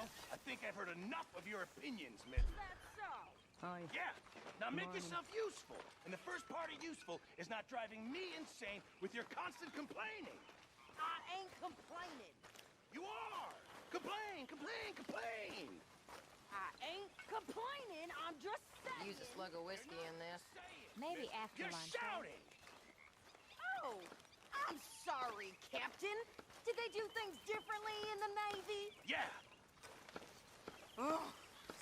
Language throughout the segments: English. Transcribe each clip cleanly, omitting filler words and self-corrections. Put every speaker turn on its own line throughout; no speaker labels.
Well, I think I've heard enough of your opinions, Miss.
That's so.
Hi.
Yeah. Now make
Morning.
yourself useful. And the first part of useful is not driving me insane with your constant complaining.
I ain't complaining.
You are! Complain, complain, complain!
I ain't complaining. I'm just saying.
Use a slug of whiskey in this.
Maybe after
You're
lunch.
shouting!
Oh, I'm sorry, Captain. Did they do things differently in the Navy?
Yeah.
Oh,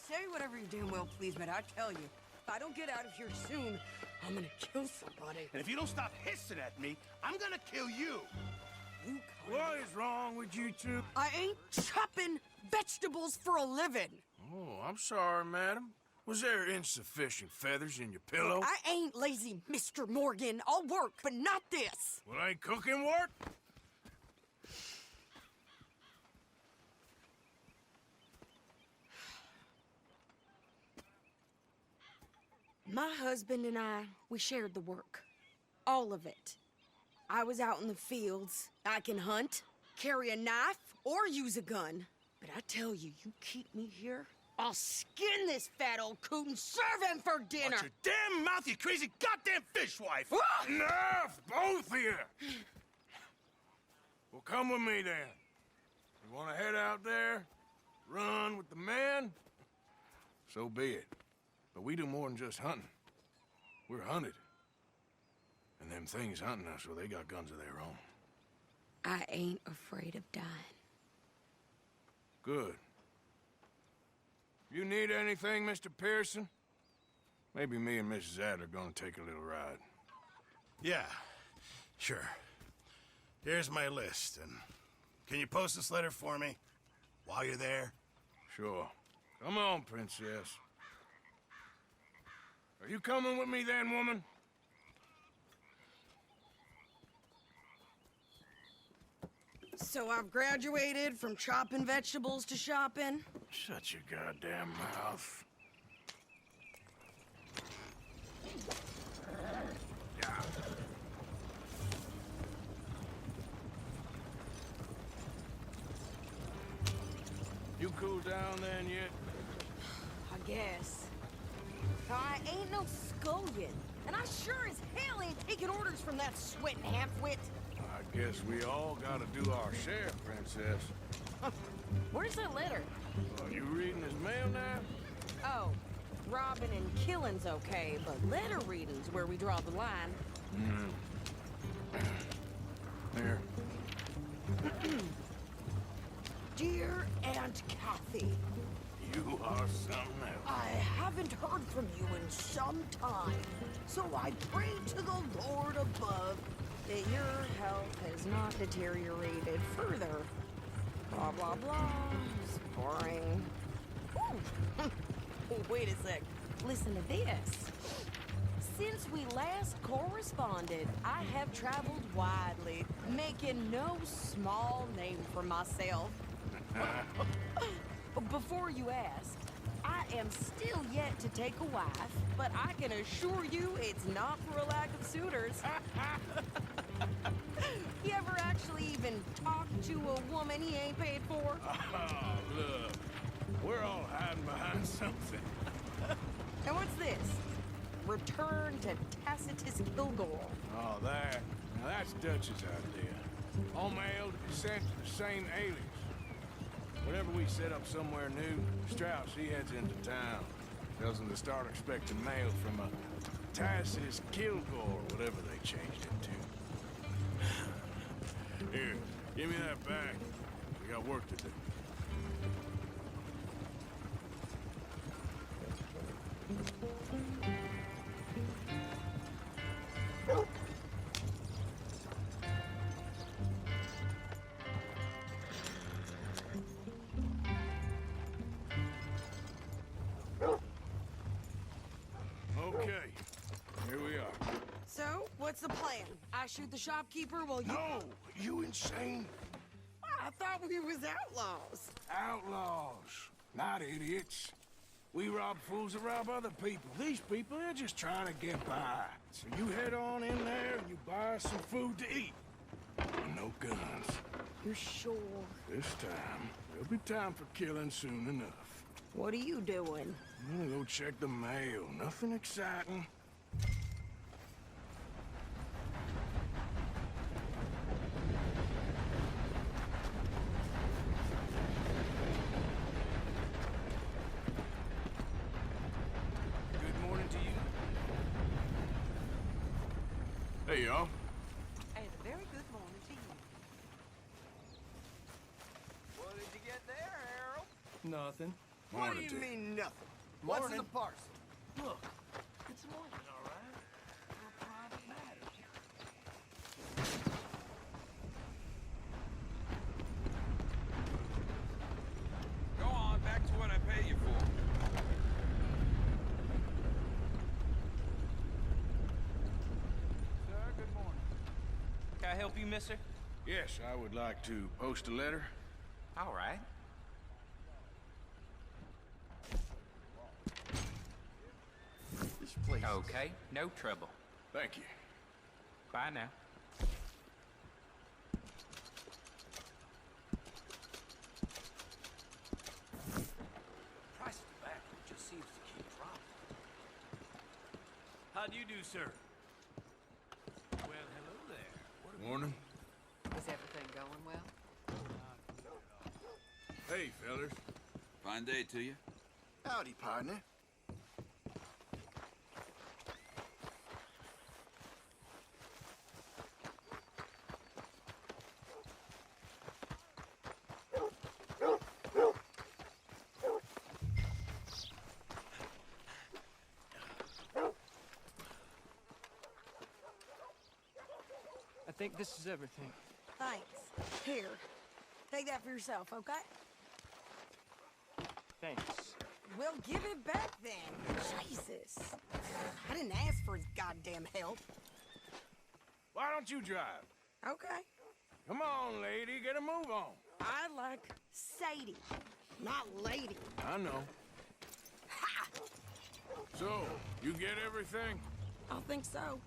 say whatever you damn well please, but I tell you, if I don't get out of here soon, I'm gonna kill somebody.
And if you don't stop hissing at me, I'm gonna kill you.
You
What is wrong with you two?
I ain't chopping vegetables for a living.
Oh, I'm sorry, madam. Was there insufficient feathers in your pillow?
I ain't lazy, Mr. Morgan. I'll work, but not this.
Well, ain't cooking work?
My husband and I, we shared the work. All of it. I was out in the fields. I can hunt, carry a knife, or use a gun. But I tell you, you keep me here, I'll skin this fat old coot and serve him for dinner.
Watch your damn mouth, you crazy goddamn fishwife!
Ah!
Enough, both of you! Well, come with me then. You want to head out there, run with the men? So be it. But we do more than just hunting. We're hunted. And them things hunting us, well, they got guns of their own.
I ain't afraid of dying.
Good. You need anything, Mr. Pearson? Maybe me and Mrs. Adler gonna take a little ride.
Yeah, sure. Here's my list, and can you post this letter for me while you're there?
Sure. Come on, princess. Are you coming with me then, woman?
So I've graduated from chopping vegetables to shopping.
Shut your goddamn mouth. Yeah. You cool down then yet?
I guess.
I ain't no scullion, and I sure as hell ain't taking orders from that sweating half-wit.
I guess we all gotta do our share, princess.
Where's that letter?
Are you reading his mail now?
Oh, robbing and killing's okay, but letter reading's where we draw the line.
Here.
Dear Aunt Kathy,
You are something else.
I haven't heard from you in some time, so I pray to the Lord above that your health has not deteriorated further. Blah, blah, blah. It's boring. Ooh. Wait a sec. Listen to this. Since we last corresponded, I have traveled widely, making no small name for myself. Before you ask, I am still yet to take a wife, but I can assure you it's not for a lack of suitors. You ever actually even talked to a woman he ain't paid for?
Oh, look. We're all hiding behind something.
And what's this? Return to Tacitus Kilgore.
Oh, that. Now that's Dutch's idea. All mail to be sent to the same alias. Whenever we set up somewhere new, Strauss, he heads into town. Tells them to start expecting mail from a Tacitus Kilgore, whatever they changed it to. Here, give me that back. We got work to do. Okay, here we are.
So, what's the plan? I shoot the shopkeeper while you...
No, you insane?
I thought we was outlaws.
Outlaws, not idiots. We rob fools that rob other people. These people, they're just trying to get by. So you head on in there and you buy us some food to eat. And no guns.
You're sure?
This time, There'll be time for killing soon enough.
What are you doing?
I'm gonna go check the mail. Nothing exciting. Good morning to you. Hey, y'all.
And a very good morning to you.
What did you get there, Harold?
Nothing.
What do
Morning
you
to you.
mean, nothing? What's in the parcel?
Look, it's morning, all right? For a private matter.
Go on, back to what I pay you for.
Sir, good morning.
Can I help you, mister?
Yes, I would like to post a letter.
All right.
This place.
Okay, no trouble.
Thank you.
Bye now. Price of tobacco just seems to keep dropping. How do you do, sir? Well, hello there.
Morning.
Is everything going well?
Hey, fellas.
Fine day to you.
Howdy, partner.
I think this is everything.
Thanks. Here. Take that for yourself, okay?
Thanks.
Well, give it back then. Jesus. I didn't ask for his goddamn help.
Why don't you drive?
Okay.
Come on, lady, get a move on.
I like Sadie, not lady.
I know.
Ha!
So, you get everything?
I think so.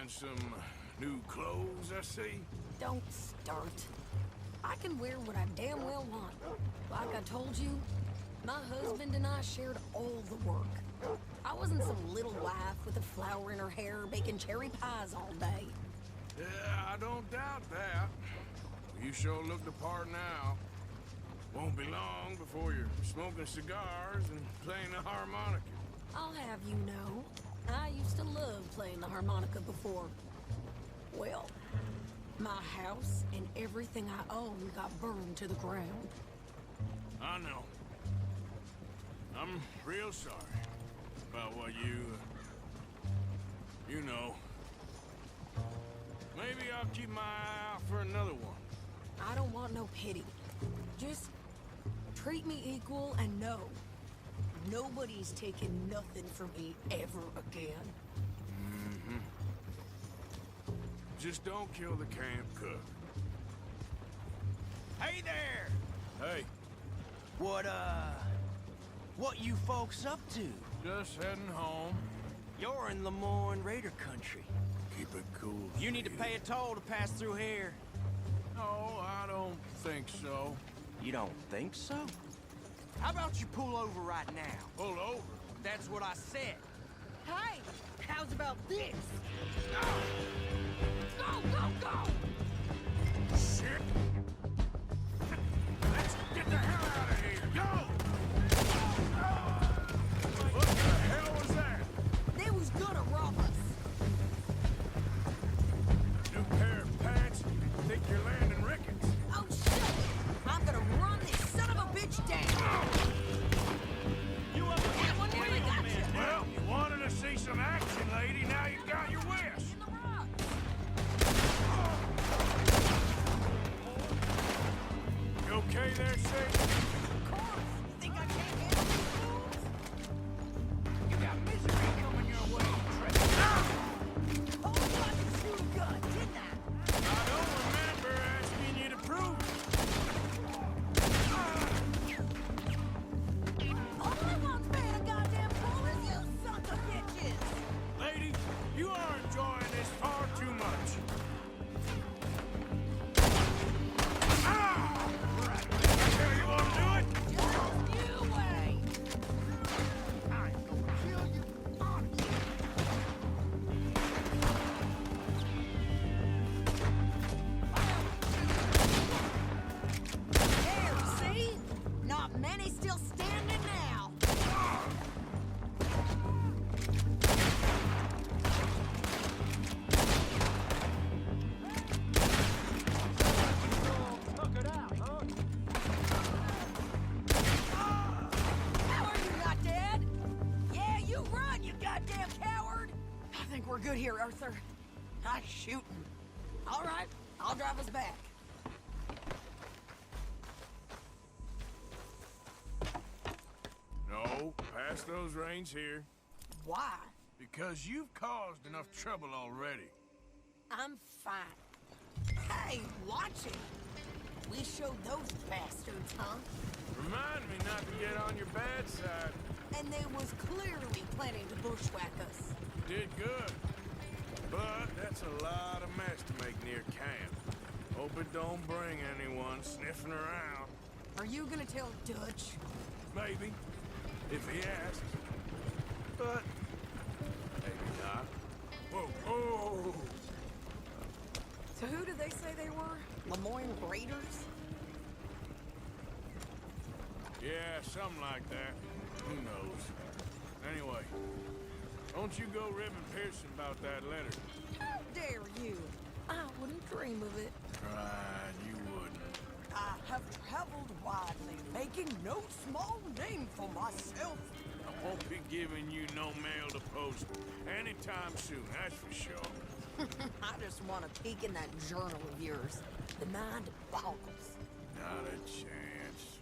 And some new clothes, I see?
Don't start. I can wear what I damn well want. Like I told you, my husband and I shared all the work. I wasn't some little wife with a flower in her hair baking cherry pies all day.
Yeah, I don't doubt that. You sure look the part now. Won't be long before you're smoking cigars and playing the harmonica.
I'll have you know, I used to love playing the harmonica before. Well, my house and everything I own got burned to the ground.
I know. I'm real sorry about what you know. Maybe I'll keep my eye out for another one.
I don't want no pity. Just treat me equal and know nobody's taking nothing from me ever again.
Just don't kill the camp cook.
Hey there!
Hey,
What you folks up to?
just heading home.
You're in Lemoyne Raider country.
Keep it cool.
You need to pay a toll to pass through here.
No, I don't think so.
You don't think so? How about you pull over right now?
Pull over.
That's what I said.
Hey, how's about this? Go, go, go!
Shit! Let's get the hell out of here! Go! What the hell was that?
They was gonna rob us.
New pair of pants? Think you're landing Ricketts?
Oh, shit! I'm gonna run this son of a bitch down!
You up
That one nearly got you!
Well, you wanted to see some action, lady. Now you got your wish.
In the rock!
You okay there, Sadie?
Of course! You think I can't handle these fools?
You got misery coming your way, Trevor.
Oh, I can shoot a gun, didn't I?
I don't remember asking you to prove it.
All I want's paying a goddamn toll is you sons of bitches!
Lady, you are enjoying this far too much. Ah! I can't
here, Arthur. Nice shooting. All right, I'll drive us back.
No, pass those reins here.
Why?
Because you've caused enough trouble already.
I'm fine. Hey, watch it. We showed those bastards, huh?
Remind me not to get on your bad side.
And they was clearly planning to bushwhack us.
You did good. But that's a lot of mess to make near camp. Hope it don't bring anyone sniffing around.
Are you gonna tell Dutch?
Maybe, if he asks. But maybe not. Whoa, whoa!
So who did they say they were? Lemoyne Raiders?
Yeah, something like that. Who knows? Anyway, don't you go ribbing Pearson about that letter.
How dare you? I wouldn't dream of it.
Right, you wouldn't.
I have traveled widely, making no small name for myself.
I won't be giving you no mail to post anytime soon, that's for sure.
I just want to peek in that journal of yours. The mind boggles.
Not a chance.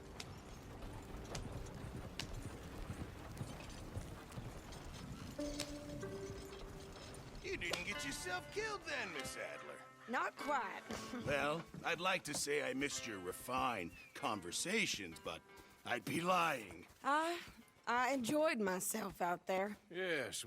You didn't get yourself killed then, Miss Adler.
Not quite.
Well, I'd like to say I missed your refined conversations, but I'd be lying.
I enjoyed myself out there.
Yes,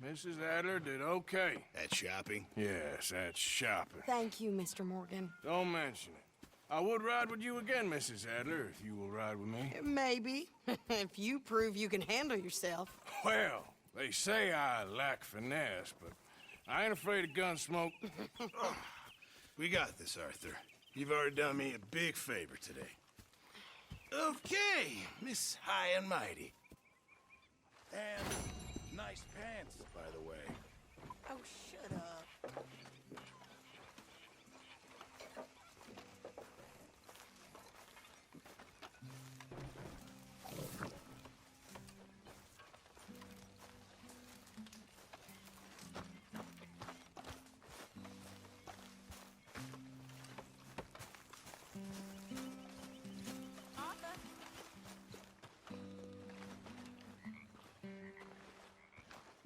Mrs. Adler did okay.
At shopping?
Yes, that's shopping.
Thank you, Mr. Morgan.
Don't mention it. I would ride with you again, Mrs. Adler, if you will ride with me.
Maybe. If you prove you can handle yourself.
Well, they say I lack finesse, but I ain't afraid of gun smoke.
We got this, Arthur. You've already done me a big favor today. Okay, Miss High and Mighty. And nice pants, by the way.
Oh, shut up.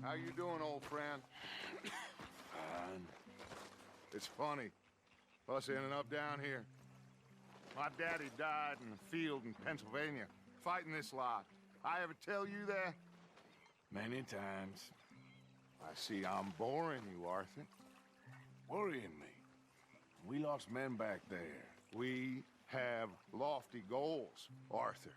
How you doing, old friend?
Fine.
It's funny, us ending up down here. My daddy died in the field in Pennsylvania, fighting this lot. I ever tell you that?
Many times.
I see I'm boring you, Arthur.
Worrying me. We lost men back there.
We have lofty goals, Arthur.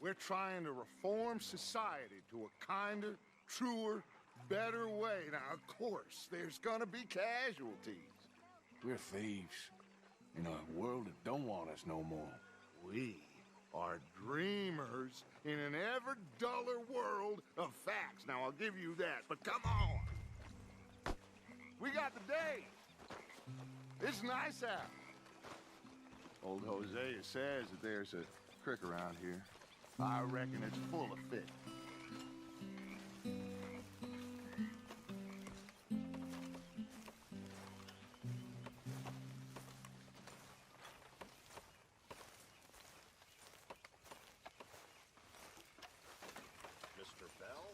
We're trying to reform society to a kinder, truer, better way. Now, of course, there's gonna be casualties.
We're thieves. In a world that don't want us no more.
We are dreamers in an ever duller world of facts. Now, I'll give you that, but come on. We got the day. It's nice out. Old Hosea says that there's a creek around here. I reckon it's full of fish.
Mr. Bell?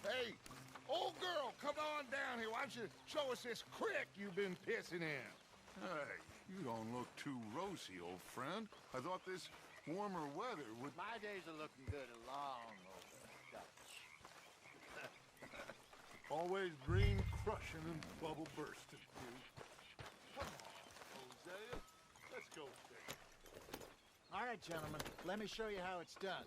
Hey, old girl, come on down here. Why don't you show us this creek you've been pissing in?
Hey, you don't look too rosy, old friend. I thought this warmer weather would...
My days are looking good along over Dutch.
Always green crushing and bubble bursting, dude. Come on, Hosea. Let's go fishing.
All right, gentlemen, let me show you how it's done.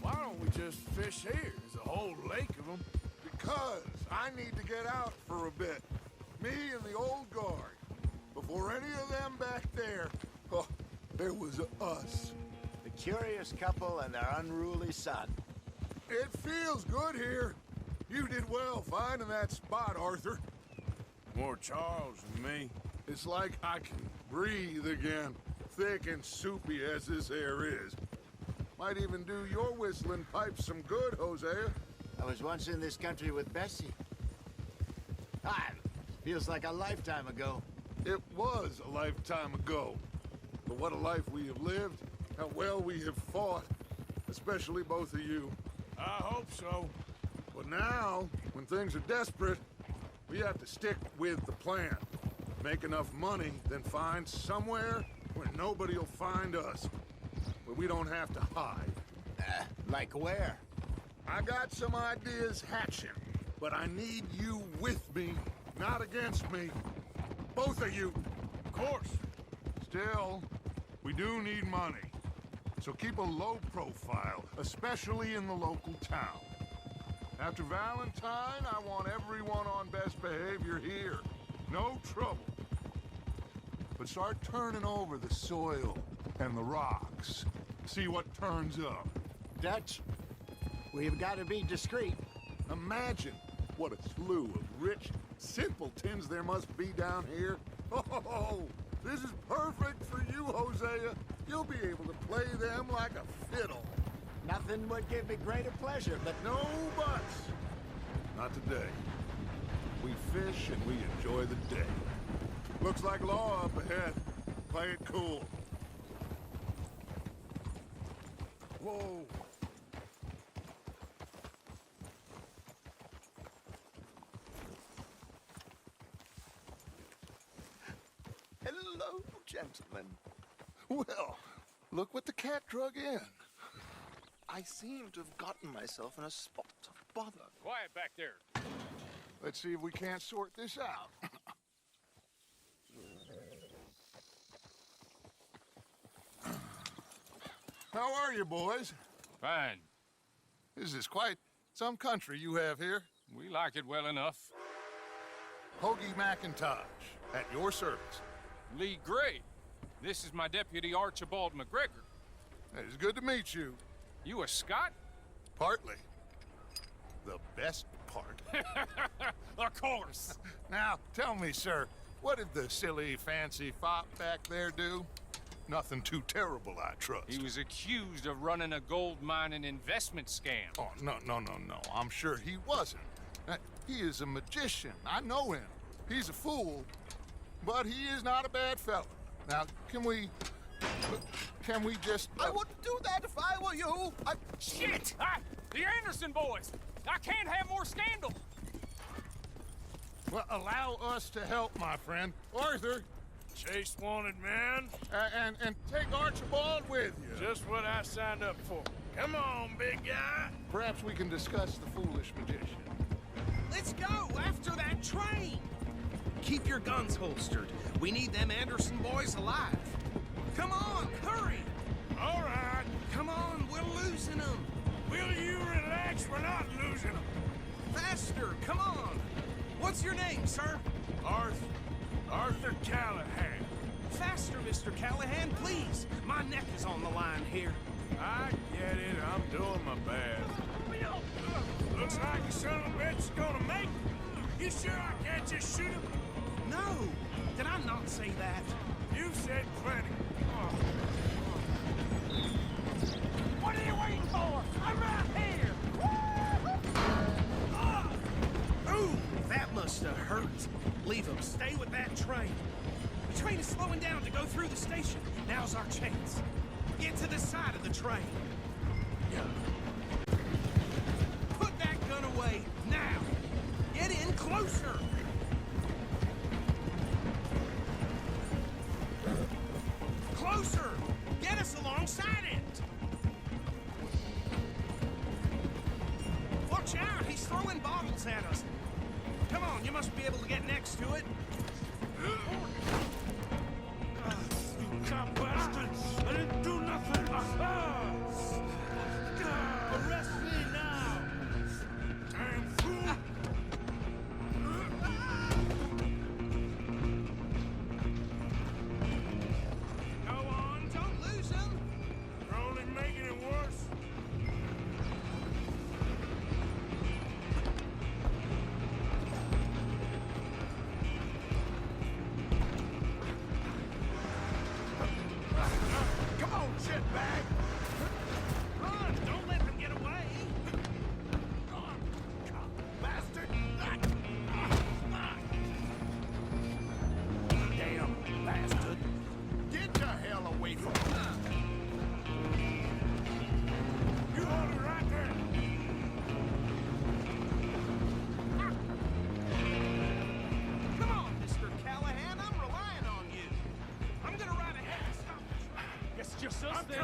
Why don't we just fish here? There's a whole lake of them.
Because I need to get out for a bit. Me and the old guard. Before any of them back there, oh, there was us.
The curious couple and their unruly son.
It feels good here. You did well finding that spot, Arthur.
More Charles than me.
It's like I can breathe again, thick and soupy as this air is. Might even do your whistling pipes some good, Hosea.
I was once in this country with Bessie. Ah, feels like a lifetime ago.
It was a lifetime ago. But what a life we have lived, how well we have fought, especially both of you.
I hope so.
But now, when things are desperate, we have to stick with the plan. Make enough money, then find somewhere where nobody will find us. Where we don't have to hide.
Like where?
I got some ideas hatching, but I need you with me, not against me. Both of you.
Of course.
Still, we do need money. So keep a low profile, especially in the local town. After Valentine, I want everyone on best behavior here. No trouble. But start turning over the soil and the rocks. See what turns up.
Dutch, we've got to be discreet.
Imagine what a slew of rich simpletons there must be down here. Oh, this is perfect for you, Hosea. You'll be able to play them like a fiddle.
Nothing would give me greater pleasure, but
No buts. Not today. We fish and we enjoy the day. Looks like law up ahead. Play it cool. Whoa.
Hello, gentlemen.
Well, look what the cat drug in.
I seem to have gotten myself in a spot of bother.
Quiet back there.
Let's see if we can't sort this out. How are you, boys?
Fine.
This is quite some country you have here.
We like it well enough.
Hoagie McIntosh, at your service.
Lee Gray. This is my deputy Archibald McGregor.
It's good to meet you.
You a Scot?
Partly. The best part.
Of course.
Now, tell me, sir, what did the silly, fancy fop back there do? Nothing too terrible, I trust.
He was accused of running a gold mining investment scam.
Oh, no. I'm sure he wasn't. He is a magician. I know him. He's a fool, but he is not a bad fellow. Now, can we just...
I wouldn't do that if I were you.
Shit! The Anderson boys! I can't have more scandal!
Well, allow us to help, my friend. Arthur,
Chase wanted man.
and take Archibald with you.
Just what I signed up for. Come on, big guy.
Perhaps we can discuss the foolish magician.
Let's go after that train! Keep your guns holstered. We need them Anderson boys alive. Come on, hurry!
All right.
Come on, we're losing them.
Will you relax? We're not losing them.
Faster, come on. What's your name, sir?
Arthur Callahan.
Faster, Mr. Callahan, please. My neck is on the line here.
I get it. I'm doing my best. Looks like the son of a bitch is gonna make it. You sure I can't just shoot him?
No, did I not say that?
You said plenty.
What are you waiting for? I'm right here! Ooh, that must have hurt. Leave them. Stay with that train. The train is slowing down to go through the station. Now's our chance. Get to the side of the train. Put that gun away, now! Get in closer! Closer! Get us alongside it! Watch out, he's throwing bottles at us. Come on, you must be able to get next to it.
You cop bastards! I didn't do nothing! Arrest me now! Damn fool!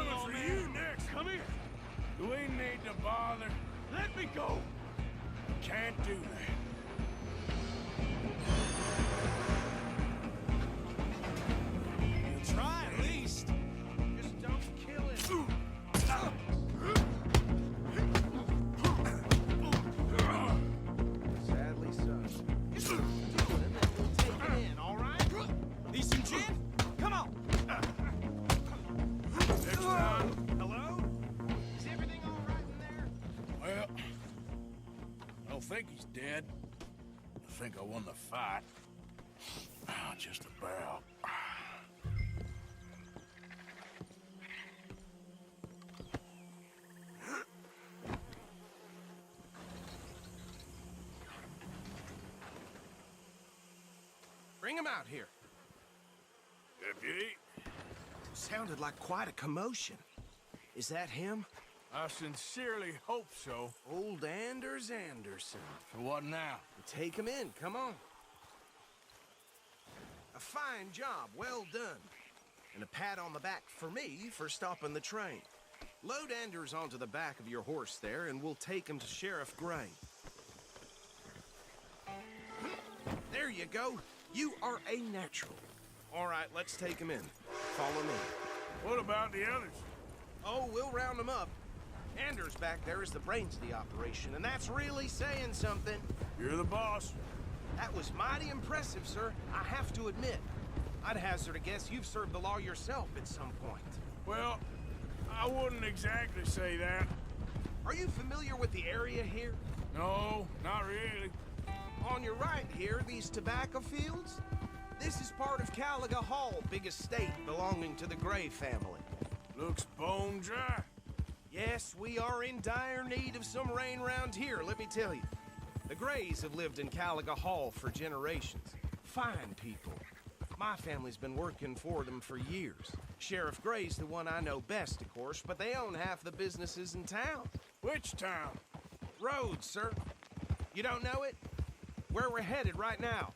coming for you next. Come here. We need to bother. Let me go. Can't do that.
Try at least. Just don't kill him. Sadly so. Just deal with him and we'll take him in, all right? Need some gin? Come on.
Next time.
Hello? Is everything all right in there?
Well, I don't think he's dead. I think I won the fight. Just about.
Bring him out here.
Deputy,
Sounded like quite a commotion. Is that him?
I sincerely hope so.
Old Anders Anderson.
So what now?
Take him in, come on. A fine job, well done. And a pat on the back for me for stopping the train. Load Anders onto the back of your horse there, and we'll take him to Sheriff Gray. There you go. You are a natural. All right, let's take him in. Follow me.
What about the others?
Oh, we'll round them up. Anders back there is the brains of the operation, and that's really saying something.
You're the boss.
That was mighty impressive, sir. I have to admit. I'd hazard a guess you've served the law yourself at some point.
Well, I wouldn't exactly say that.
Are you familiar with the area here?
No, not really.
On your right here, these tobacco fields? This is part of Caliga Hall, big estate belonging to the Gray family.
Looks bone dry.
Yes, we are in dire need of some rain round here, let me tell you. The Grays have lived in Caliga Hall for generations. Fine people. My family's been working for them for years. Sheriff Gray's the one I know best, of course, but they own half the businesses in town.
Which town?
Rhodes, sir. You don't know it? Where we're headed right now.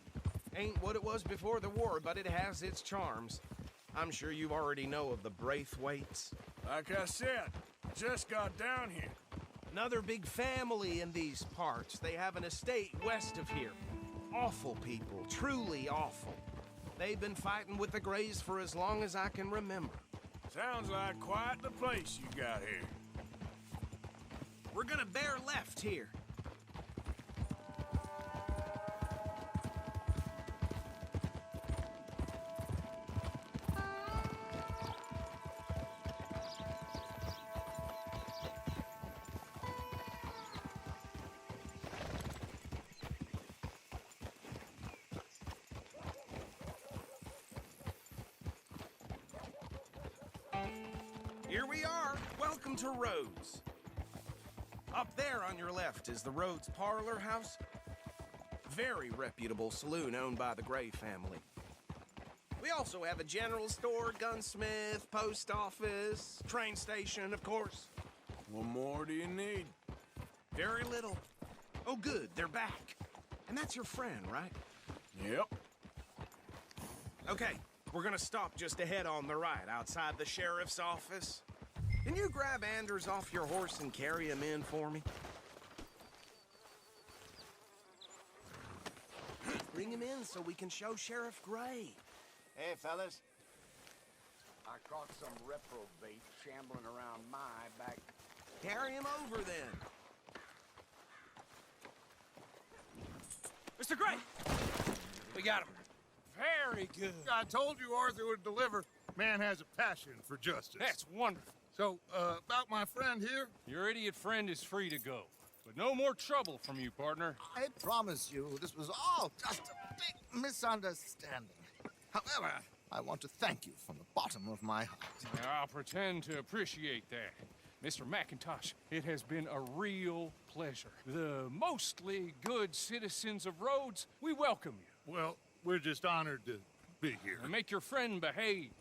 Ain't what it was before the war, but it has its charms. I'm sure you already know of the Braithwaites.
Like I said, just got down here.
Another big family in these parts. They have an estate west of here. Awful people, truly awful. They've been fighting with the Grays for as long as I can remember.
Sounds like quite the place you got here.
We're gonna bear left here. Here we are. Welcome to Rhodes. Up there on your left is the Rhodes Parlor House. Very reputable saloon owned by the Gray family. We also have a general store, gunsmith, post office, train station, of course.
What more do you need?
Very little. Oh, good, they're back. And that's your friend, right?
Yep.
Okay, we're gonna stop just ahead on the right, outside the sheriff's office. Can you grab Anders off your horse and carry him in for me? Bring him in so we can show Sheriff Gray.
Hey, fellas. I caught some reprobate shambling around my back.
Carry him over then. Mr. Gray! We got him.
Very good. I told you Arthur would deliver. Man has a passion for justice.
That's wonderful.
So, about my friend here?
Your idiot friend is free to go. But no more trouble from you, partner.
I promise you, this was all just a big misunderstanding. However, I want to thank you from the bottom of my heart.
I'll pretend to appreciate that. Mr. McIntosh, it has been a real pleasure. The mostly good citizens of Rhodes, we welcome you.
Well, we're just honored to be here.
And make your friend behave.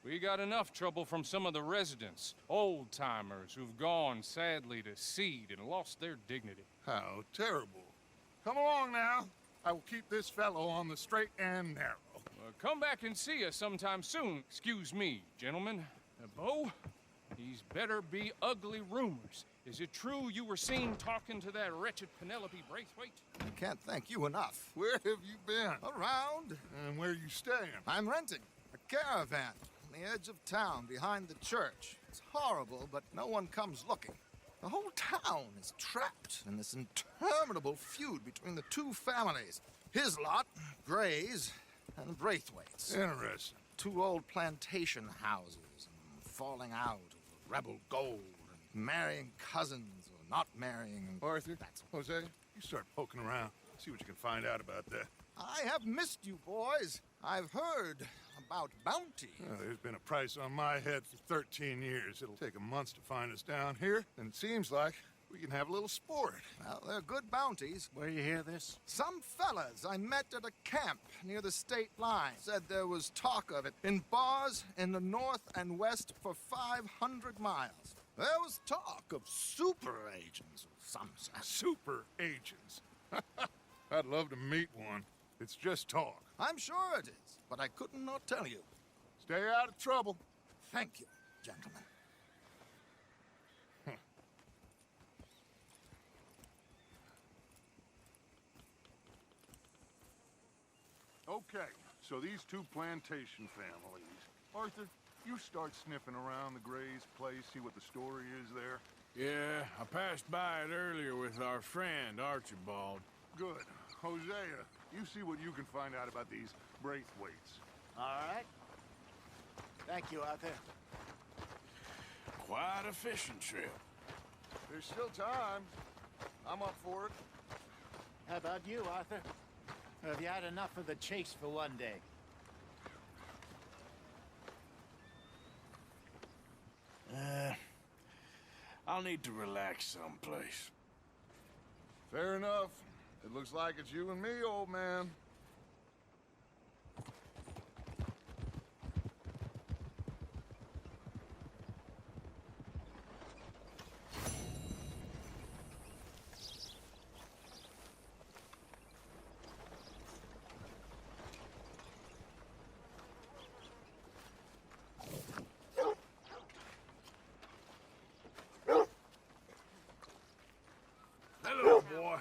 We got enough trouble from some of the residents, old-timers who've gone, sadly, to seed and lost their dignity.
How terrible. Come along now. I will keep this fellow on the straight and narrow.
Come back and see us sometime soon. Excuse me, gentlemen. Bo, better be ugly rumors. Is it true you were seen talking to that wretched Penelope Braithwaite?
I can't thank you enough. Where have you been? Around.
And where you staying?
I'm renting a caravan on the edge of town behind the church. It's horrible, but no one comes looking. The whole town is trapped in this interminable feud between the two families. His lot, Gray's, and Braithwaite's.
Interesting.
Two old plantation houses and falling out over rebel gold and marrying cousins or not marrying.
Arthur,
That's
Jose, you start poking around. See what you can find out about that.
I have missed you, boys. I've heard about bounty.
There's been a price on my head for 13 years. It'll take a month to find us down here, and it seems like we can have a little sport.
Well, they're good bounties.
Where you hear this?
Some fellas I met at a camp near the state line said there was talk of it in bars in the north and west for 500 miles. There was talk of super agents of some sort.
Super agents. I'd love to meet one. It's just talk.
I'm sure it is, but I couldn't not tell you.
Stay out of trouble.
Thank you, gentlemen.
Okay, so these two plantation families. Arthur, you start sniffing around the Gray's place, see what the story is there.
Yeah, I passed by it earlier with our friend, Archibald.
Good. Hosea, you see what you can find out about these Braithwaites.
All right. Thank you, Arthur.
Quite a fishing trip.
There's still time. I'm up for it.
How about you, Arthur? Have you had enough of the chase for one day?
I'll need to relax someplace.
Fair enough. It looks like it's you and me, old man.
Hello, boy.
I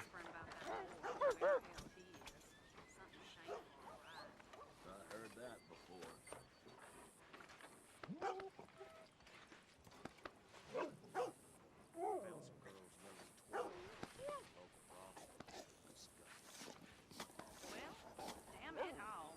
heard that before.
Well, damn it all.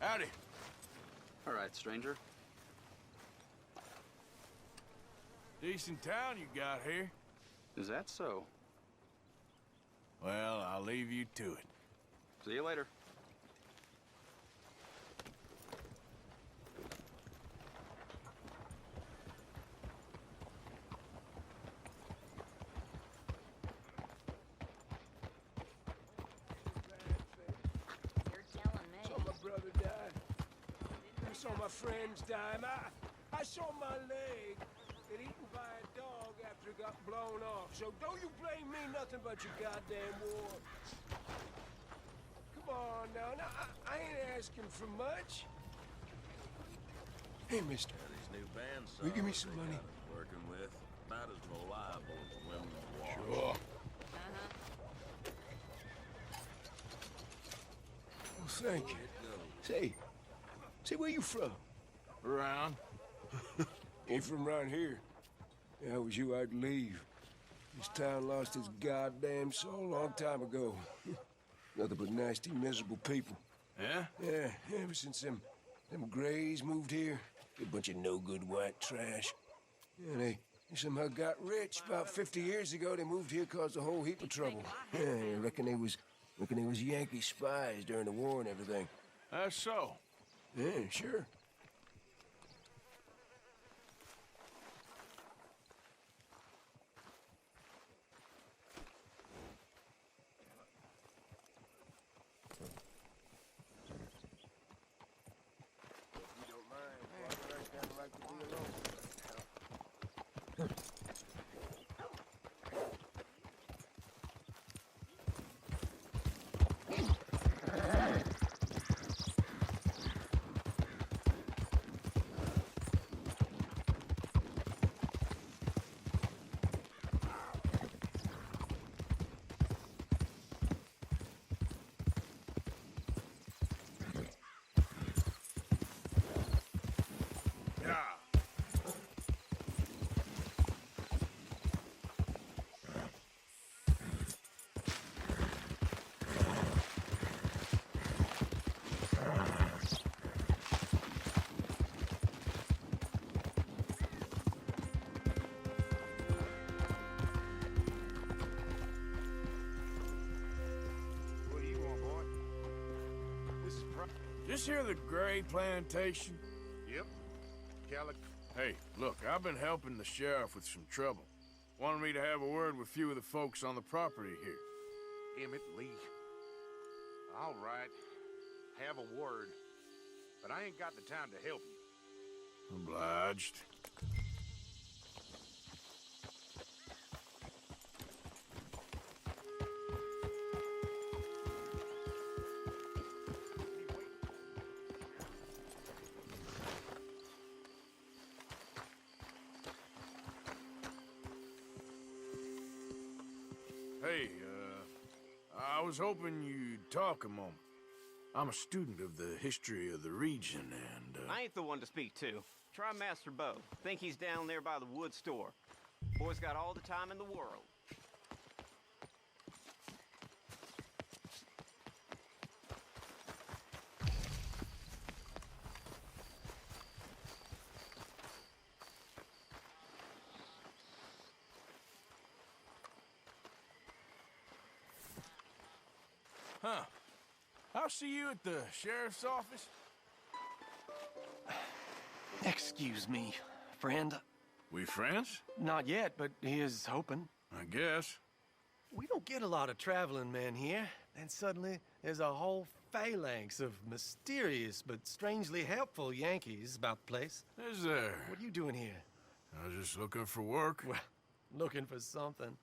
Howdy.
All right, stranger.
Decent town you got here.
Is that so?
Well, I'll leave you to it.
See you later.
You're telling me.
Saw my brother die. I saw my friends die. And I saw my leg get eaten by a dog after it got blown off. So don't you blame me nothing but your goddamn war. Come on now. I ain't asking for much. Hey, mister.
These new band
Will you give me some
they
money?
got us working with, about as reliable as women in water.
Sure. Well, thank you. Say, where you from?
Around.
Ain't from around here. If I was you, I'd leave. This town lost its goddamn soul a long time ago. Nothing but nasty, miserable people.
Yeah?
Yeah, ever since them Grays moved here, a bunch of no-good white trash. Yeah, they somehow got rich. About 50 years ago, they moved here, caused a whole heap of trouble. Yeah, I reckon they was Yankee spies during the war and everything.
That's so.
Yeah, sure.
This here the Gray Plantation?
Yep. Calic.
Hey, look, I've been helping the sheriff with some trouble. Wanted me to have a word with a few of the folks on the property here.
Emmett Lee. All right. Have a word. But I ain't got the time to help you.
Obliged. Hey, I was hoping you'd talk a moment. I'm a student of the history of the region, and,
I ain't the one to speak to. Try Master Bo. Think he's down there by the wood store. Boy's got all the time in the world.
Huh. I'll see you at the sheriff's office.
Excuse me, friend.
We friends?
Not yet, but he is hoping.
I guess.
We don't get a lot of traveling men here. Then suddenly, there's a whole phalanx of mysterious but strangely helpful Yankees about the place.
Is there?
What are you doing here?
I was just looking for work.
Well, looking for something.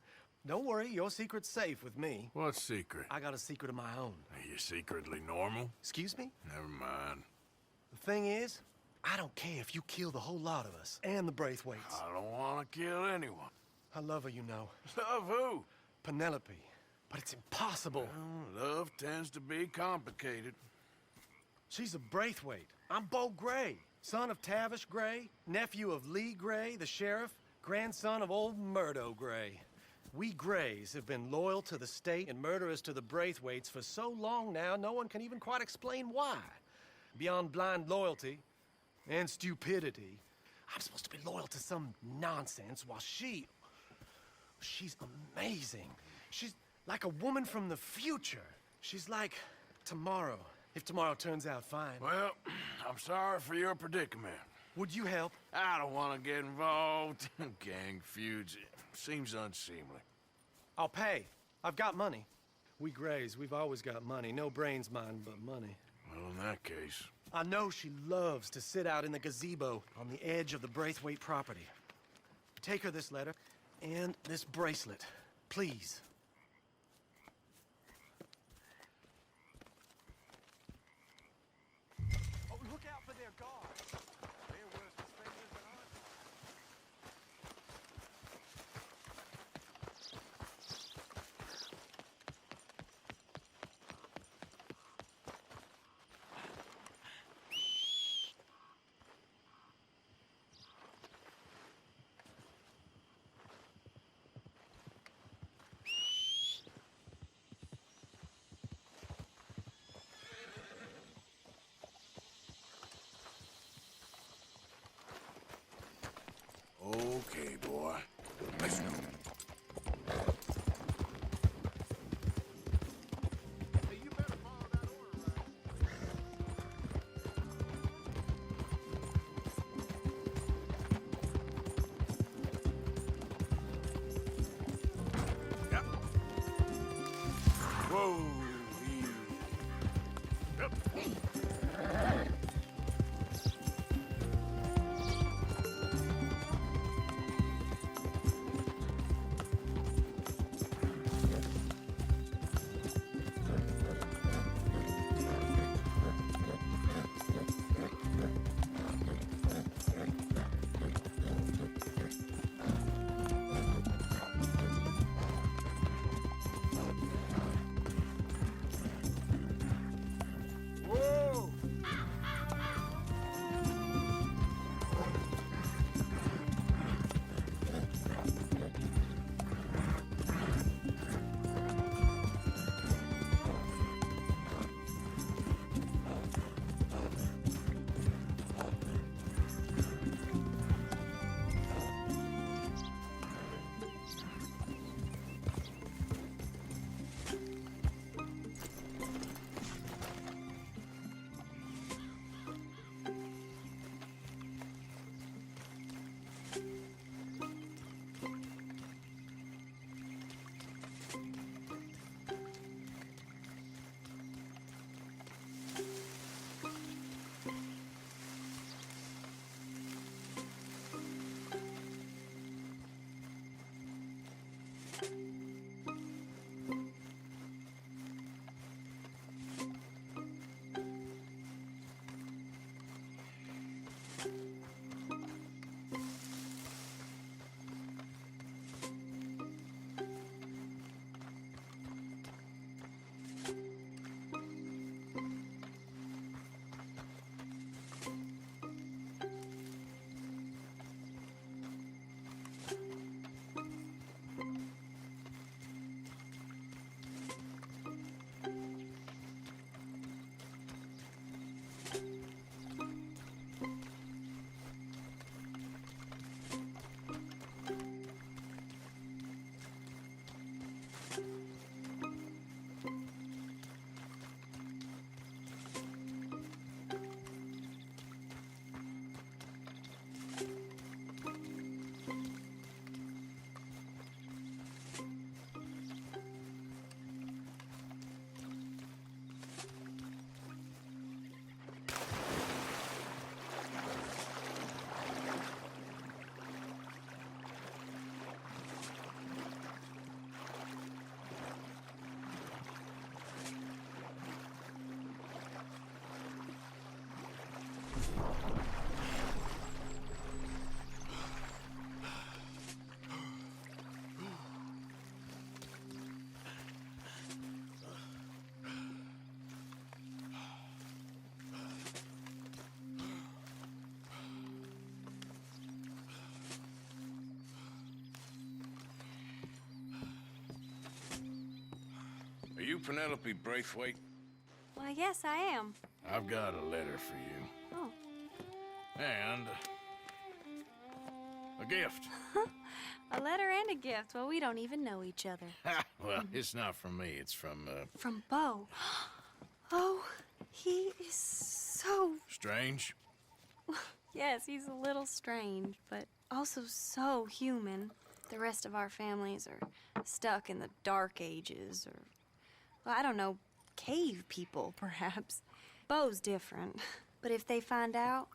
Don't worry, your secret's safe with me.
What secret?
I got a secret of my own.
Are you secretly normal?
Excuse me?
Never mind.
The thing is, I don't care if you kill the whole lot of us, and the Braithwaites.
I don't want to kill anyone.
I love her, you know.
Love who?
Penelope. But it's impossible.
Well, love tends to be complicated.
She's a Braithwaite. I'm Bo Gray, son of Tavish Gray, nephew of Lee Gray, the sheriff, grandson of old Murdo Gray. We Grays have been loyal to the state and murderous to the Braithwaites for so long now, no one can even quite explain why. Beyond blind loyalty and stupidity, I'm supposed to be loyal to some nonsense while she's amazing. She's like a woman from the future. She's like tomorrow, if tomorrow turns out fine.
Well, I'm sorry for your predicament.
Would you help?
I don't want to get involved. Gang feuds. Seems unseemly.
I'll pay. I've got money. We Grays, we've always got money. No brains, mind, but money.
Well, in that case...
I know she loves to sit out in the gazebo on the edge of the Braithwaite property. Take her this letter and this bracelet, please. Oh, look out for their guards. They're worse defenders than ours.
Are you Penelope Braithwaite?
Why, yes, I am.
I've got a letter for you.
Oh.
And a gift.
A letter and a gift. Well, we don't even know each other.
Well, it's not from me. It's from,
From Bo. Oh, he is so...
Strange?
Yes, he's a little strange, but also so human. The rest of our families are stuck in the Dark Ages, or, well, I don't know, cave people, perhaps. Bo's different, but if they find out,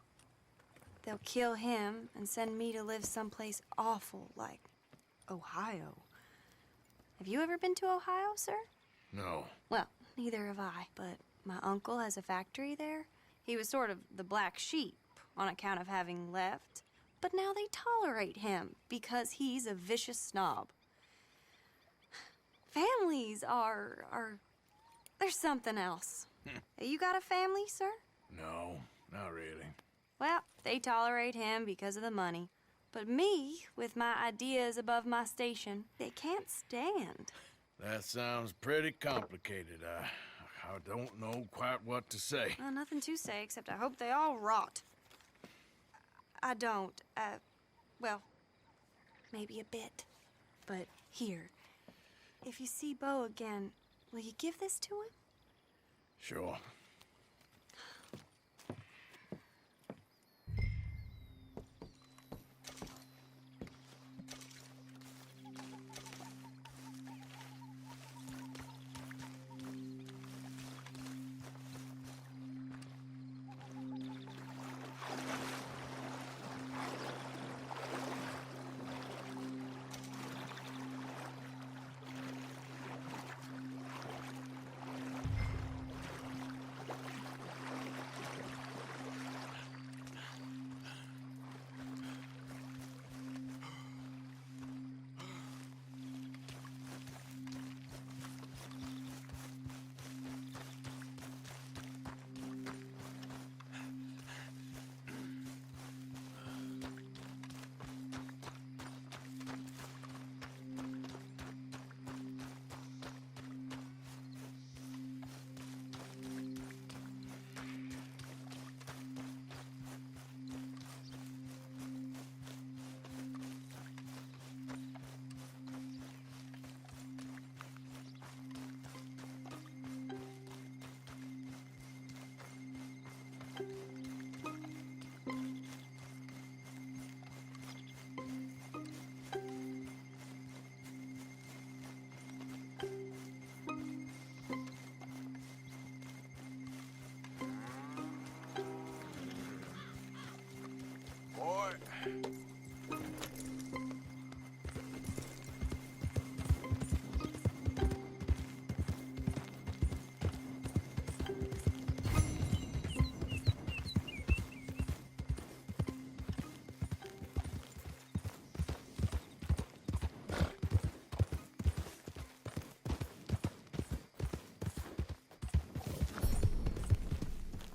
they'll kill him and send me to live someplace awful like Ohio. Have you ever been to Ohio, sir?
No.
Well, neither have I, but my uncle has a factory there. He was sort of the black sheep on account of having left, but now they tolerate him because he's a vicious snob. Families are there's something else. You got a family, sir?
No, not really.
Well, they tolerate him because of the money. But me, with my ideas above my station, they can't stand.
That sounds pretty complicated. I don't know quite what to say.
Well, nothing to say, except I hope they all rot. I don't, well, maybe a bit. But here, if you see Bo again, will you give this to him?
Sure.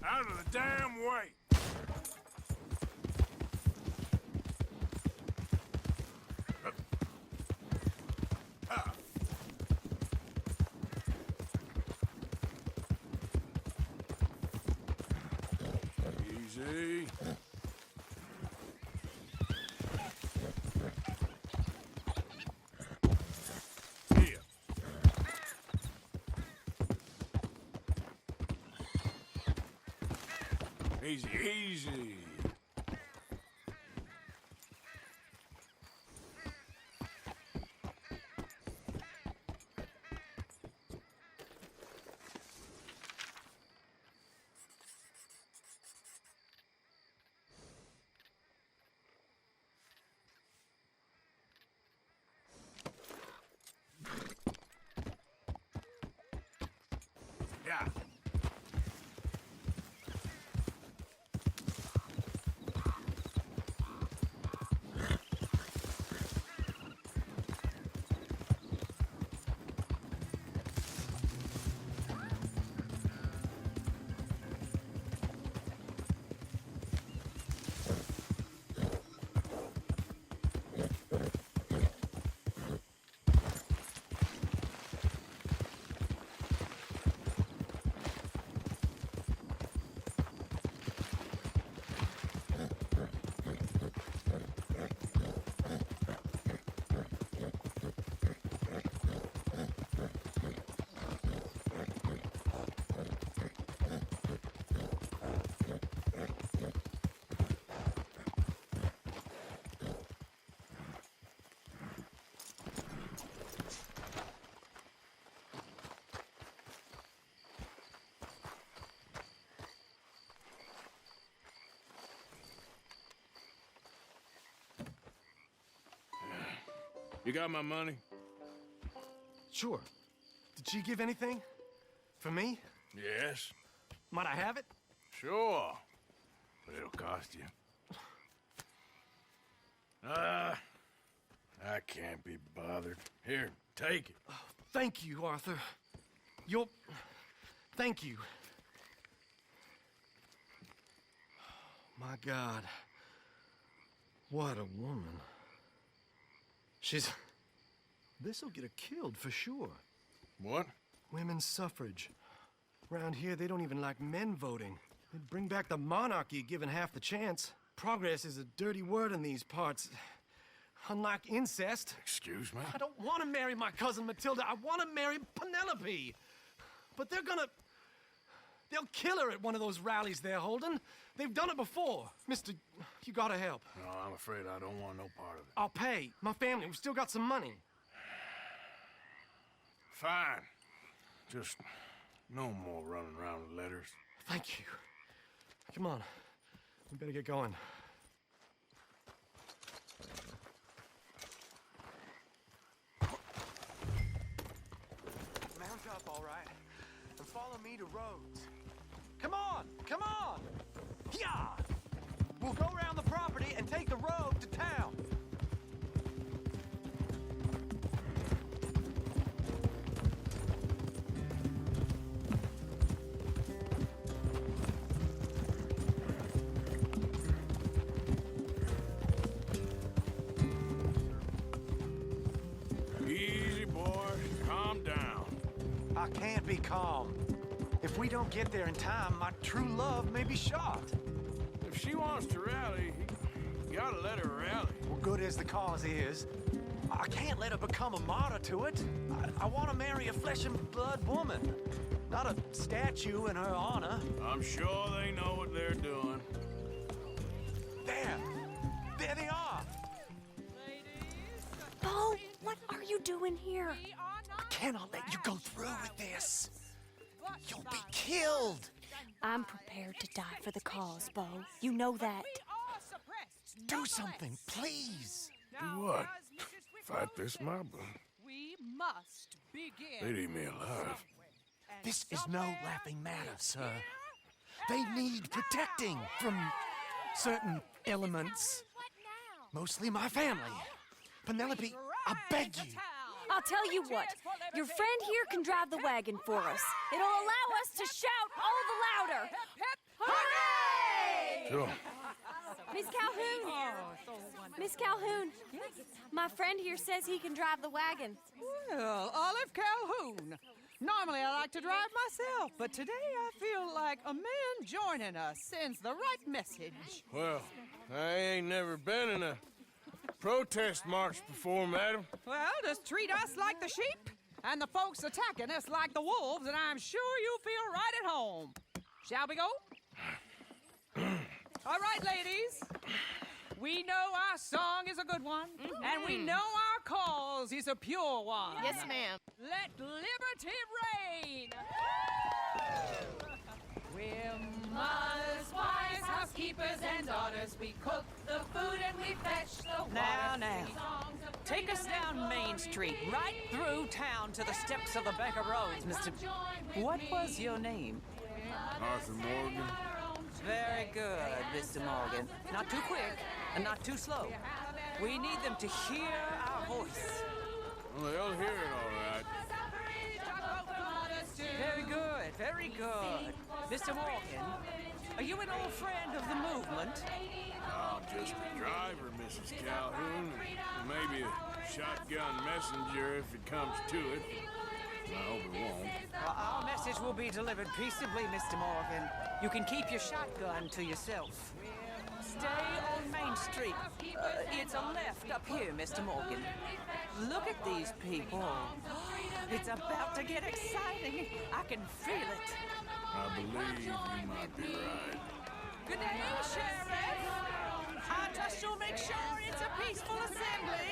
Out of the damn way!
Easy. Easy, easy.
Yeah.
You got my money?
Sure. Did she give anything? For me?
Yes.
Might I have it?
Sure. But it'll cost you. I can't be bothered. Here, take it.
Oh, thank you, Arthur. Thank you. My God. What a woman. This'll get her killed for sure.
What?
Women's suffrage. Around here, they don't even like men voting. They'd bring back the monarchy given half the chance. Progress is a dirty word in these parts. Unlike incest.
Excuse me?
I don't want to marry my cousin Matilda. I want to marry Penelope. But they'll kill her at one of those rallies they're holding. They've done it before. Mister, you gotta help.
No, I'm afraid I don't want no part of it.
I'll pay. My family, we've still got some money.
Fine. Just no more running around with letters.
Thank you. Come on. We better get going. Mount up, all right, and follow me to Rhodes. Come on! Come on! Yeah! We'll go around the property and take the road to town.
Easy, boy. Calm down.
I can't be calm. If we don't get there in time, my true love may be shot.
If she wants to rally, you gotta let her rally.
Well, good as the cause is, I can't let her become a martyr to it. I want to marry a flesh and blood woman, not a statue in her honor.
I'm sure they know what they're doing.
There they are.
Bo, what are you doing here?
I cannot let you go through with this. You'll be killed.
I'm prepared to die for the cause, Bo. You know that.
Do something, please.
Do what? Fight this mob?
We must begin.
They'd eat me alive.
This is no laughing matter, sir. They need protecting from certain elements. Mostly my family. Penelope, I beg you.
I'll tell you what. Your friend here can drive the wagon for us. It'll allow us to shout all the louder. Hooray!
Sure.
Miss Calhoun. Miss Calhoun. My friend here says he can drive the wagon.
Well, Olive Calhoun. Normally I like to drive myself, but today I feel like a man joining us sends the right message.
Well, I ain't never been in a protest march before, madam.
Well, just treat us like the sheep, and the folks attacking us like the wolves, and I'm sure you'll feel right at home. Shall we go? All right, ladies. We know our song is a good one, and we know our cause is a pure one.
Yes, ma'am.
Let liberty reign! We're mothers, wives, housekeepers, and daughters. We cook the food and we fetch the water. Now. Take us down Main Street, right through town to the steps of the Becker Roads, Mr. What was your name?
Arthur Morgan.
Very good, Mr. Morgan. Not too quick and not too slow. We need them to hear our voice.
Well, they'll hear it all right.
Very good, very good. Mr. Morgan, are you an old friend of the movement?
I'm just a driver, Mrs. Calhoun, and maybe a shotgun messenger if it comes to it. I hope it won't.
Well, our message will be delivered peaceably, Mr. Morgan. You can keep your shotgun to yourself. Stay on Main Street. It's a left up here, Mr. Morgan. Look at these people. It's about to get exciting. I can feel it.
I believe you might be right.
Good day, Sheriff. I trust you'll make sure it's a peaceful assembly.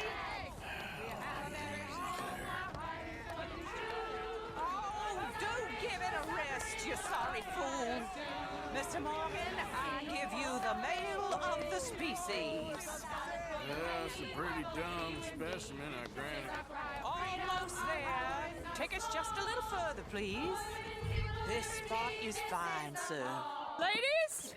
Oh, do give it a rest, you sorry fool. Mr. Morgan, I give you the male of the species.
Yeah, it's a pretty dumb specimen, I grant it.
Almost there. Take us just a little further, please. This spot is fine, sir. Ladies,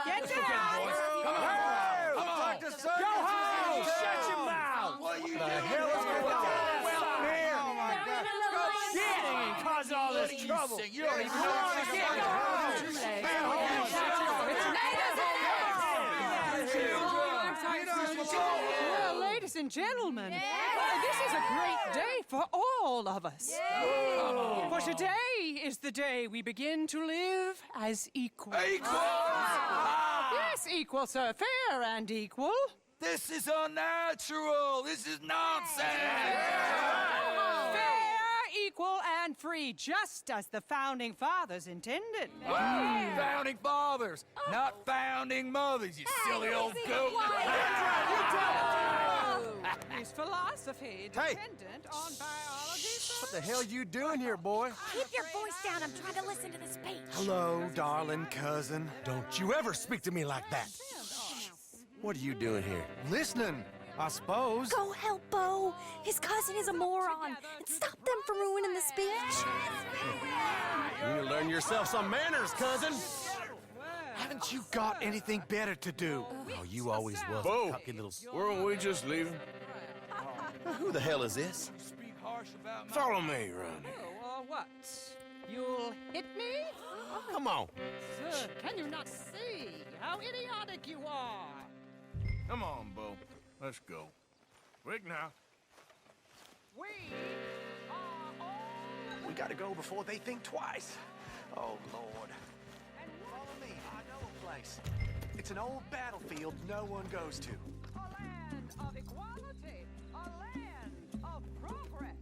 get down!
Come on! Go home! Shut your mouth! What are you doing? The hell is going on? Well, here! Oh, my God. Go shit and cause all this trouble. You don't even know what's going
Well, ladies and gentlemen, this is a great day for all of us. For today is the day we begin to live as equals. Yes, equal, sir. Fair and equal.
This is unnatural. This is nonsense.
Fair, equal, and free, just as the Founding Fathers intended.
Founding fathers, not founding mothers, you silly old goat.
Is philosophy dependent on biology?
What the hell you doing here, boy?
Keep your voice down. I'm trying to listen to the speech.
Hello, darling cousin. Don't you ever speak to me like that. What are you doing here? Listening, I suppose.
Go help Bo. His cousin is a moron. And stop them from ruining the speech.
You need to learn yourself some manners, cousin. Haven't you got anything better to do? Oh, you always was
Bo,
a cocky little...
weren't we just leaving?
Who the hell is this?
Follow me around here.
Oh, what? You'll hit me?
Come on.
Sir, can you not see how idiotic you are?
Come on, Bo. Let's go. Quick now.
We are all...
We gotta go before they think twice. Oh, Lord. Follow me. I know a place. It's an old battlefield no one goes to.
A land of equality, a land of progress.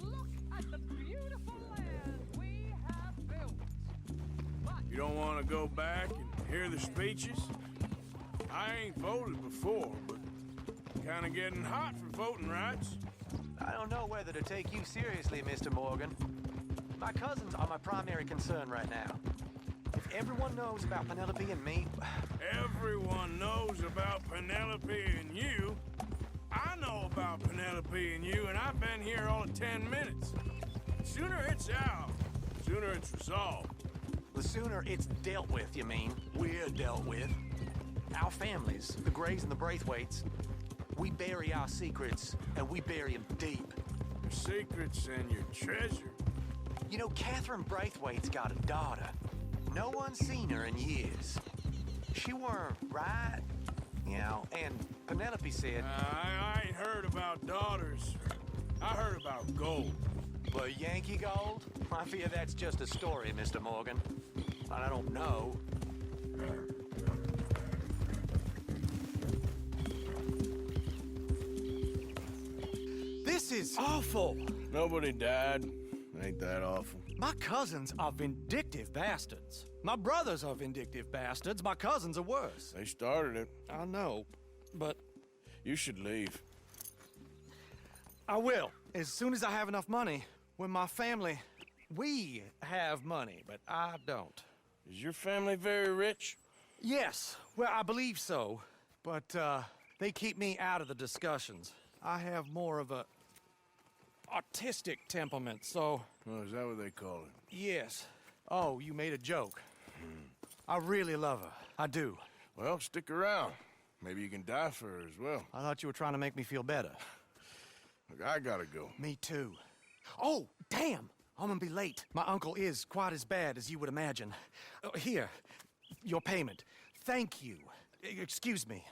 Look at the beautiful land we have built. But
You don't want to go back and hear the speeches? I ain't voted before, but kind of getting hot for voting rights.
I don't know whether to take you seriously, Mr. Morgan. My cousins are my primary concern right now. If everyone knows about Penelope and me...
Everyone knows about Penelope and you. I know about Penelope and you, and I've been here all of 10 minutes. The sooner it's out, the sooner it's resolved.
The sooner it's dealt with, you mean? We're dealt with. Our families, the Grays and the Braithwaites, we bury our secrets, and we bury them deep.
Your secrets and your treasure.
You know, Catherine Braithwaite's got a daughter. No one's seen her in years. She weren't right, you know, and Penelope said...
I ain't heard about daughters. I heard about gold.
But Yankee gold? I fear that's just a story, Mr. Morgan. And I don't know.
This is awful.
Nobody died. Ain't that awful.
My cousins are vindictive bastards. My brothers are vindictive bastards. My cousins are worse.
They started it.
I know, but...
You should leave.
I will, as soon as I have enough money. When my family... We have money, but I don't.
Is your family very rich?
Yes, well, I believe so. But, they keep me out of the discussions. I have more of a... artistic temperament, so...
Oh, is that what they call it?
Yes. Oh, you made a joke. I really love her. I do.
Well, stick around. Maybe you can die for her as well.
I thought you were trying to make me feel better.
Look, I gotta go.
Me too. Oh, damn! I'm gonna be late. My uncle is quite as bad as you would imagine. Here, your payment. Thank you. Excuse me.